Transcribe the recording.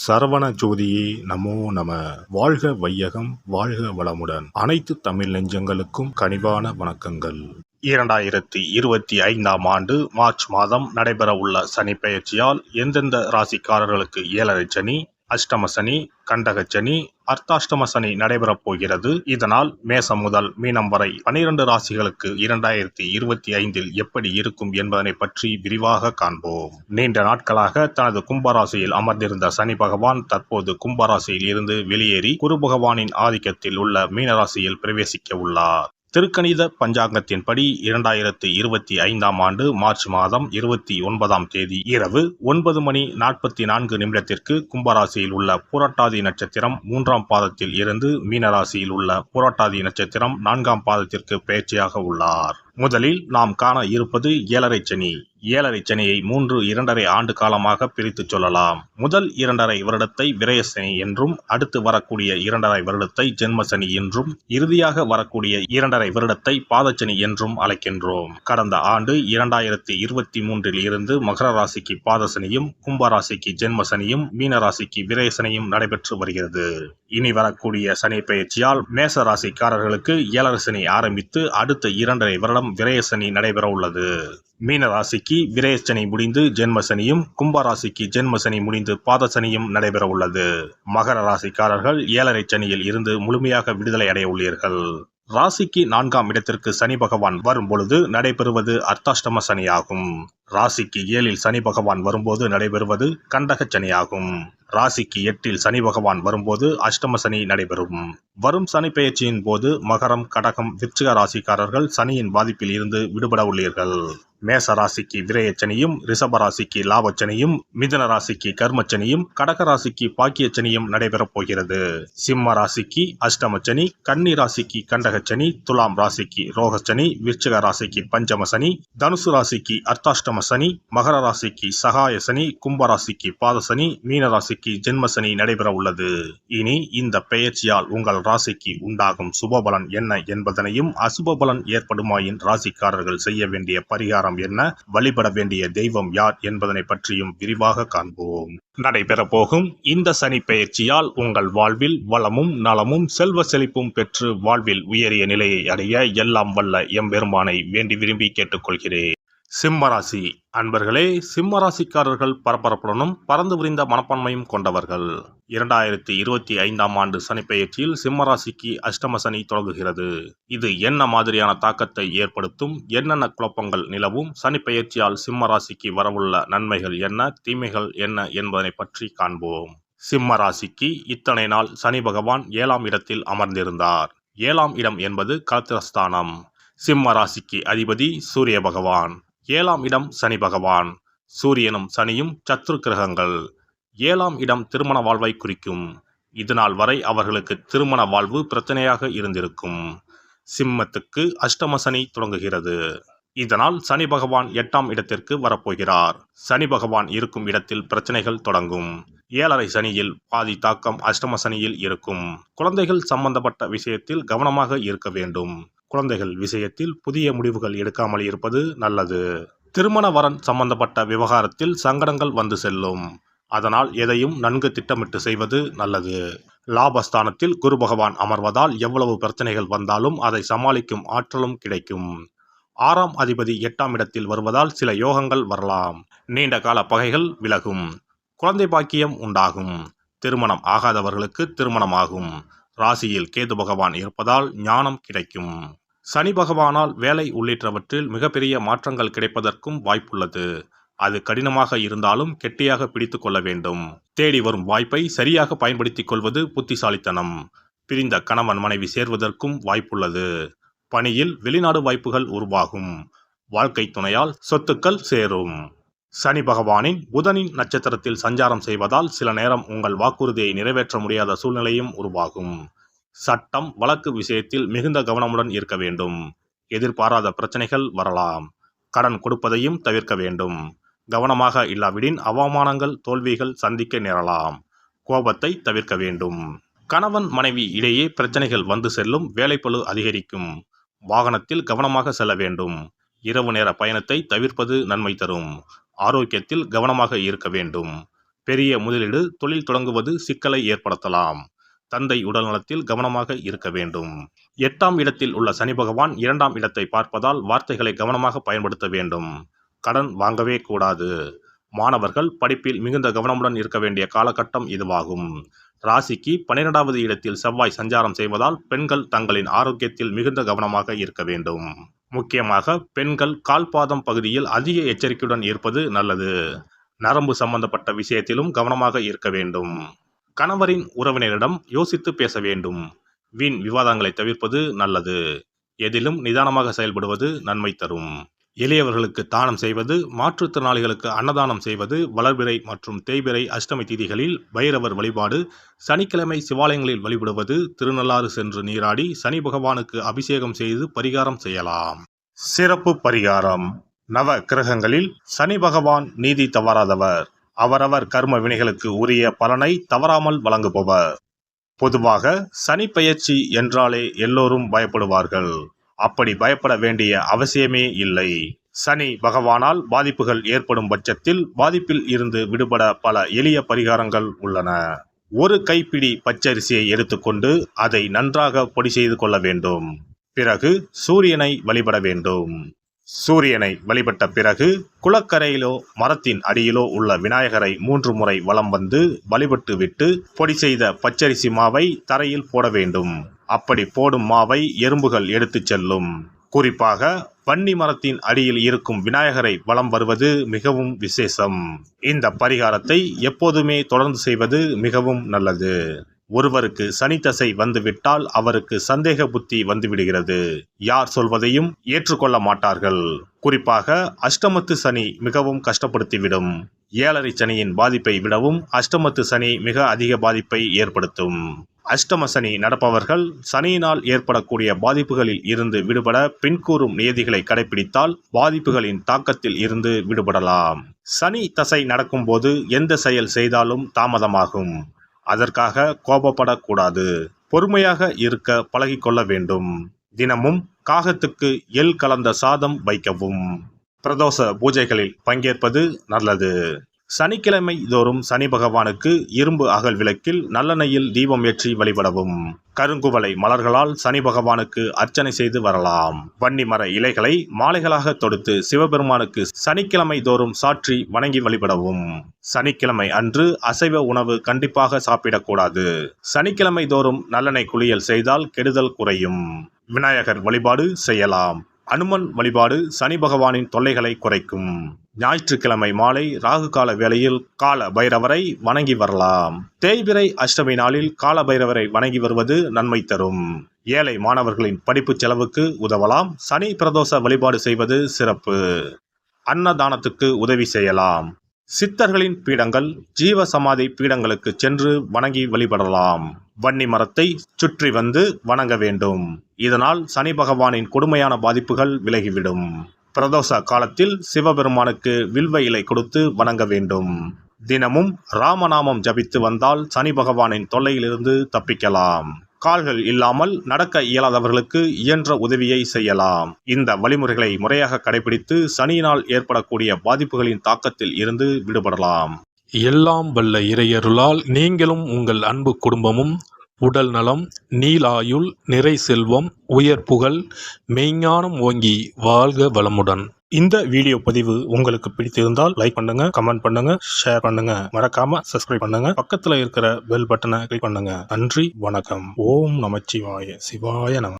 சரவண ஜோதியே நமோ நம. வாழ்க வையகம், வாழ்க வளமுடன். அனைத்து தமிழ் நெஞ்சங்களுக்கும் கனிவான வணக்கங்கள். 2025ஆம் ஆண்டு மார்ச் மாதம் நடைபெற உள்ள சனி பெயர்ச்சியால் எந்தெந்த ராசிக்காரர்களுக்கு ஏழரை சனி, அஷ்டம சனி, கண்டக சனி, அர்த்தாஷ்டம சனி நடைபெறப் போகிறது. இதனால் மேசம் முதல் மீனம் வரை 12 ராசிகளுக்கு 2025இல் எப்படி இருக்கும் என்பதனை பற்றி விரிவாக காண்போம். நீண்ட நாட்களாக தனது கும்பராசியில் அமர்ந்திருந்த சனி பகவான் தற்போது கும்பராசியில் இருந்து வெளியேறி குரு பகவானின் ஆதிக்கத்தில் உள்ள மீனராசியில் பிரவேசிக்க உள்ளார். திருக்கணித பஞ்சாங்கத்தின்படி 2025ஆம் ஆண்டு மார்ச் மாதம் 29ஆம் தேதி இரவு 9:44 கும்பராசியில் உள்ள புரட்டாதி நட்சத்திரம் 3ஆம் பாதத்தில் இருந்து மீனராசியில் உள்ள புரட்டாதி நட்சத்திரம் 4ஆம் பாதத்திற்கு பெயர்ச்சியாக உள்ளார். முதலில் நாம் காண இருப்பது ஏழரை சனி. ஏழரை சனியை 2.5 ஆண்டு காலமாக பிரித்து சொல்லலாம். முதல் 2.5 வருடத்தை விரயசனி என்றும், அடுத்து வரக்கூடிய 2.5 வருடத்தை ஜென்மசனி என்றும், இறுதியாக வரக்கூடிய 2.5 வருடத்தை பாதச்சனி என்றும் அழைக்கின்றோம். கடந்த ஆண்டு 2023இல் இருந்து மகர ராசிக்கு பாதசனியும், கும்பராசிக்கு ஜென்மசனியும், மீனராசிக்கு விரயசனியும் நடைபெற்று வருகிறது. இனி வரக்கூடிய சனி பெயர்ச்சியால் மேச ராசிக்காரர்களுக்கு ஏழரை சனி ஆரம்பித்து அடுத்த 2.5 வருடம் விரயசனி நடைபெற உள்ளது. மீன ராசிக்கு விரயசனி முடிந்து ஜென்மசனியும், கும்பராசிக்கு ஜென்மசனி முடிந்து பாதசனியும் நடைபெற உள்ளது. மகர ராசிக்காரர்கள் ஏழரை சனியில் இருந்து முழுமையாக விடுதலை அடைய உள்ளீர்கள். ராசிக்கு 4ஆம் இடத்திற்கு சனி பகவான் வரும் பொழுது நடைபெறுவது அர்த்தாஷ்டம சனியாகும். ராசிக்கு 7இல் சனி பகவான் வரும்போது நடைபெறுவது கண்டக சனியாகும். ராசிக்கு 8இல் சனி பகவான் வரும்போது அஷ்டம சனி நடைபெறும். வரும் சனி பெயர்ச்சியின் போது மகரம், கடகம், விருச்சிக ராசிக்காரர்கள் சனியின் பாதிப்பில் இருந்து விடுபட உள்ளீர்கள். மேச ராசிக்கு விரயச்சனியும், ரிஷப ராசிக்கு லாபச்சனியும், மிதுன ராசிக்கு கர்மச்சனியும், கடக ராசிக்கு பாக்கியச்சனியும் நடைபெறப் போகிறது. சிம்ம ராசிக்கு அஷ்டமச்சனி, கன்னி ராசிக்கு கண்டகச்சனி, துலாம் ராசிக்கு ரோகச்சனி, விருச்சிக ராசிக்கு பஞ்சம சனி, தனுசு ராசிக்கு அர்த்தாஷ்டம சனி, மகர ராசிக்கு சகாய சனி, கும்பராசிக்கு பாதசனி, மீன ராசிக்கு ஜென்மசனி நடைபெற உள்ளது. இனி இந்த பெயர்ச்சியால் உங்கள் ராசிக்கு உண்டாகும் சுபபலன் என்ன என்பதனையும், அசுப பலன் ஏற்படுமாயின் ராசிக்காரர்கள் செய்ய வேண்டிய பரிகாரம் என்ன, வழிபட வேண்டிய தெய்வம் யார் என்பதனை பற்றியும் விரிவாக காண்போம். நடைபெற போகும் இந்த சனி பெயர்ச்சியால் உங்கள் வாழ்வில் வளமும் நலமும் செல்வ செழிப்பும் பெற்று வாழ்வில் உயரிய நிலையை அடைய எல்லாம் வல்ல எம்பெருமானை வேண்டி விரும்பி கேட்டுக்கொள்கிறேன். சிம்மராசி அன்பர்களே, சிம்மராசிக்காரர்கள் பரபரப்புடனும் பறந்து விரிந்த மனப்பான்மையும் கொண்டவர்கள். 2025ஆம் ஆண்டு சனி பெயர்ச்சியில் சிம்மராசிக்கு அஷ்டம சனி தொடங்குகிறது. இது என்ன மாதிரியான தாக்கத்தை ஏற்படுத்தும், என்னென்ன குழப்பங்கள் நிலவும், சனி பெயர்ச்சியால் சிம்மராசிக்கு வரவுள்ள நன்மைகள் என்ன, தீமைகள் என்ன என்பதனை பற்றி காண்போம். சிம்ம ராசிக்கு இத்தனை நாள் சனி பகவான் 7ஆம் இடத்தில் அமர்ந்திருந்தார். 7ஆம் இடம் என்பது கலத்திரஸ்தானம். சிம்ம ராசிக்கு அதிபதி சூரிய பகவான். 7ஆம் இடம் சனி பகவான். சூரியனும் சனியும் சத்ரு கிரகங்கள். 7ஆம் இடம் திருமண வாழ்வை குறிக்கும். இதுநாள் வரை அவர்களுக்கு திருமண வாழ்வு பிரச்சனையாக இருந்திருக்கும். சிம்மத்துக்கு அஷ்டம சனி தொடங்குகிறது. இதனால் சனி பகவான் 8ஆம் இடத்திற்கு வரப்போகிறார். சனி பகவான் இருக்கும் இடத்தில் பிரச்சனைகள் தொடங்கும். ஏழரை சனியில் பாதி தாக்கம் அஷ்டம சனியில் இருக்கும். குழந்தைகள் சம்பந்தப்பட்ட விஷயத்தில் கவனமாக இருக்க வேண்டும். குழந்தைகள் விஷயத்தில் புதிய முடிவுகள் எடுக்காமல் இருப்பது நல்லது. திருமண வரன் சம்பந்தப்பட்ட விவகாரத்தில் சங்கடங்கள் வந்து செல்லும். அதனால் எதையும் நன்கு திட்டமிட்டு செய்வது நல்லது. லாபஸ்தானத்தில் குரு பகவான் அமர்வதால் எவ்வளவு பிரச்சனைகள் வந்தாலும் அதை சமாளிக்கும் ஆற்றலும் கிடைக்கும். 6ஆம் அதிபதி 8ஆம் இடத்தில் வருவதால் சில யோகங்கள் வரலாம். நீண்ட கால பகைகள் விலகும். குழந்தை பாக்கியம் உண்டாகும். திருமணம் ஆகாதவர்களுக்கு திருமணம் ஆகும். ராசியில் கேது பகவான் இருப்பதால் ஞானம் கிடைக்கும். சனி பகவானால் வேலை உள்ளிட்டவற்றில் மிகப்பெரிய மாற்றங்கள் கிடைப்பதற்கும் வாய்ப்புள்ளது. அது கடினமாக இருந்தாலும் கெட்டியாக பிடித்து கொள்ள வேண்டும். தேடி வரும் வாய்ப்பை சரியாக பயன்படுத்திக் கொள்வது புத்திசாலித்தனம். பிரிந்த கணவன் மனைவி சேர்வதற்கும் வாய்ப்புள்ளது. பணியில் வெளிநாடு வாய்ப்புகள் உருவாகும். வாழ்க்கை துணையால் சொத்துக்கள் சேரும். சனி பகவானின் புதனின் நட்சத்திரத்தில் சஞ்சாரம் செய்வதால் சில நேரம் உங்கள் வாக்குறுதியை நிறைவேற்ற முடியாத சூழ்நிலையும் உருவாகும். சட்டம் வழக்கு விஷயத்தில் மிகுந்த கவனமுடன் இருக்க வேண்டும். எதிர்பாராத பிரச்சனைகள் வரலாம். கடன் கொடுப்பதையும் தவிர்க்க வேண்டும். கவனமாக இல்லாவிடின் அவமானங்கள், தோல்விகள் சந்திக்க நேரலாம். கோபத்தை தவிர்க்க வேண்டும். கணவன் மனைவி இடையே பிரச்சனைகள் வந்து செல்லும். வேலைப்பளு அதிகரிக்கும். வாகனத்தில் கவனமாக செல்ல வேண்டும். இரவு நேர பயணத்தை தவிர்ப்பது நன்மை தரும். ஆரோக்கியத்தில் கவனமாக இருக்க வேண்டும். பெரிய முதலீடு தொழில் தொடங்குவது சிக்கலை ஏற்படுத்தலாம். தந்தை உடல்நலத்தில் கவனமாக இருக்க வேண்டும். 8ஆம் இடத்தில் உள்ள சனி பகவான் 2ஆம் இடத்தை பார்ப்பதால் வார்த்தைகளை கவனமாக பயன்படுத்த வேண்டும். கடன் வாங்கவே கூடாது. மாணவர்கள் படிப்பில் மிகுந்த கவனமுடன் இருக்க வேண்டிய காலகட்டம் இதுவாகும். ராசிக்கு 12வது இடத்தில் செவ்வாய் சஞ்சாரம் செய்வதால் பெண்கள் தங்களின் ஆரோக்கியத்தில் மிகுந்த கவனமாக இருக்க வேண்டும். முக்கியமாக பெண்கள் கால்பாதம் பகுதியில் அதிக எச்சரிக்கையுடன் இருப்பது நல்லது. நரம்பு சம்பந்தப்பட்ட விஷயத்திலும் கவனமாக இருக்க வேண்டும். கணவரின் உறவினரிடம் யோசித்து பேச வேண்டும். வீண் விவாதங்களை தவிர்ப்பது நல்லது. எதிலும் நிதானமாக செயல்படுவது நன்மை தரும். எளியவர்களுக்கு தானம் செய்வது, மாற்றுத்திறனாளிகளுக்கு அன்னதானம் செய்வது, வளர்பிறை மற்றும் தேய்பிறை அஷ்டமி திதிகளில் பைரவர் வழிபாடு, சனிக்கிழமை சிவாலயங்களில் வழிபடுவது, திருநள்ளாறு சென்று நீராடி சனி பகவானுக்கு அபிஷேகம் செய்து பரிகாரம் செய்யலாம். சிறப்பு பரிகாரம். நவ கிரகங்களில் சனி பகவான் நீதி தவறாதவர். அவரவர் கர்ம வினைகளுக்கு உரிய பலனை தவறாமல் வழங்குபவர். பொதுவாக சனி பெயர்ச்சி என்றாலே எல்லோரும் பயப்படுவார்கள். அப்படி பயப்பட வேண்டிய அவசியமே இல்லை. சனி பகவானால் பாதிப்புகள் ஏற்படும் பட்சத்தில் பாதிப்பில் இருந்து விடுபட பல எளிய பரிகாரங்கள் உள்ளன. ஒரு கைப்பிடி பச்சரிசியை எடுத்துக்கொண்டு அதை நன்றாக பொடி செய்து கொள்ள வேண்டும். பிறகு சூரியனை வழிபட வேண்டும். சூரியனை வழிபட்ட பிறகு குளக்கரையிலோ மரத்தின் அடியிலோ உள்ள விநாயகரை 3 முறை வலம் வந்து வழிபட்டு விட்டு பொடி செய்த பச்சரிசி மாவை தரையில் போட வேண்டும். அப்படி போடும் மாவை எறும்புகள் எடுத்துச் செல்லும். குறிப்பாக வன்னி மரத்தின் அடியில் இருக்கும் விநாயகரை வலம் வருவது மிகவும் விசேஷம். இந்த பரிகாரத்தை எப்போதுமே தொடர்ந்து செய்வது மிகவும் நல்லது. ஒருவருக்கு சனி தசை வந்துவிட்டால் அவருக்கு சந்தேக புத்தி வந்துவிடுகிறது. யார் சொல்வதையும் ஏற்றுக்கொள்ள மாட்டார்கள். குறிப்பாக அஷ்டமத்து சனி மிகவும் கஷ்டப்படுத்திவிடும். 7.5 சனியின் பாதிப்பை விடவும் அஷ்டமத்து சனி மிக அதிக பாதிப்பை ஏற்படுத்தும். அஷ்டம சனி நடப்பவர்கள் சனியினால் ஏற்படக்கூடிய பாதிப்புகளில் இருந்து விடுபட பின்கூறும் நியதிகளை கடைபிடித்தால் பாதிப்புகளின் தாக்கத்தில் இருந்து விடுபடலாம். சனி தசை நடக்கும்போது எந்த செயல் செய்தாலும் தாமதமாகும். அதற்காக கோபப்படக்கூடாது. பொறுமையாக இருக்க பழகிக்கொள்ள வேண்டும். தினமும் காகத்துக்கு எள் கலந்த சாதம் வைக்கவும். பிரதோஷ பூஜைகளில் பங்கேற்பது நல்லது. சனிக்கிழமை தோறும் சனி பகவானுக்கு இரும்பு அகல் விளக்கில் நல்லெண்ணெயில் தீபம் ஏற்றி வழிபடவும். கருங்குவளை மலர்களால் சனி பகவானுக்கு அர்ச்சனை செய்து வரலாம். வன்னி மர இலைகளை மாலைகளாக தொடுத்து சிவபெருமானுக்கு சனிக்கிழமை தோறும் சாற்றி வணங்கி வழிபடவும். சனிக்கிழமை அன்று அசைவ உணவு கண்டிப்பாக சாப்பிடக்கூடாது. சனிக்கிழமை தோறும் நல்லெண்ணெய் குளியல் செய்தால் கெடுதல் குறையும். விநாயகர் வழிபாடு செய்யலாம். அனுமன் வழிபாடு சனி பகவானின் தொல்லைகளை குறைக்கும். ஞாயிற்றுக்கிழமை மாலை ராகு கால வேளையில் கால பைரவரை வணங்கி வரலாம். தேய்பிறை அஷ்டமி நாளில் கால பைரவரை வணங்கி வருவது நன்மை தரும். ஏழை மாணவர்களின் படிப்பு செலவுக்கு உதவலாம். சனி பிரதோஷ வழிபாடு செய்வது சிறப்பு. அன்னதானத்துக்கு உதவி செய்யலாம். சித்தர்களின் பீடங்கள், ஜீவ சமாதி பீடங்களுக்கு சென்று வணங்கி வழிபடலாம். வன்னி மரத்தை சுற்றி வந்து வணங்க வேண்டும். இதனால் சனி பகவானின் கொடுமையான பாதிப்புகள் விலகிவிடும். பிரதோஷ காலத்தில் சிவபெருமானுக்கு வில்வ இலை கொடுத்து வணங்க வேண்டும். தினமும் ராமநாமம் ஜபித்து வந்தால் சனி பகவானின் தொல்லையிலிருந்து தப்பிக்கலாம். கால்கள் இல்லாமல் நடக்க இயலாதவர்களுக்கு இயன்ற உதவியை செய்யலாம். இந்த வழிமுறைகளை முறையாக கடைபிடித்து சனியினால் ஏற்படக்கூடிய பாதிப்புகளின் தாக்கத்தில் இருந்து விடுபடலாம். எல்லாம் வல்ல இறையருளால் நீங்களும் உங்கள் அன்பு குடும்பமும் உடல் நலம், நீலாயுள், நிறை செல்வம், உயர் புகழ், மெய்ஞானம் ஓங்கி வாழ்க வளமுடன். இந்த வீடியோ பதிவு உங்களுக்கு பிடித்திருந்தால் லைக் பண்ணுங்க, கமெண்ட் பண்ணுங்க, ஷேர் பண்ணுங்க. மறக்காம சப்ஸ்கிரைப் பண்ணுங்க. பக்கத்துல இருக்கிற பெல் பட்டனை கிளிக் பண்ணுங்க. நன்றி, வணக்கம். ஓம் நமச்சிவாய. சிவாய நம.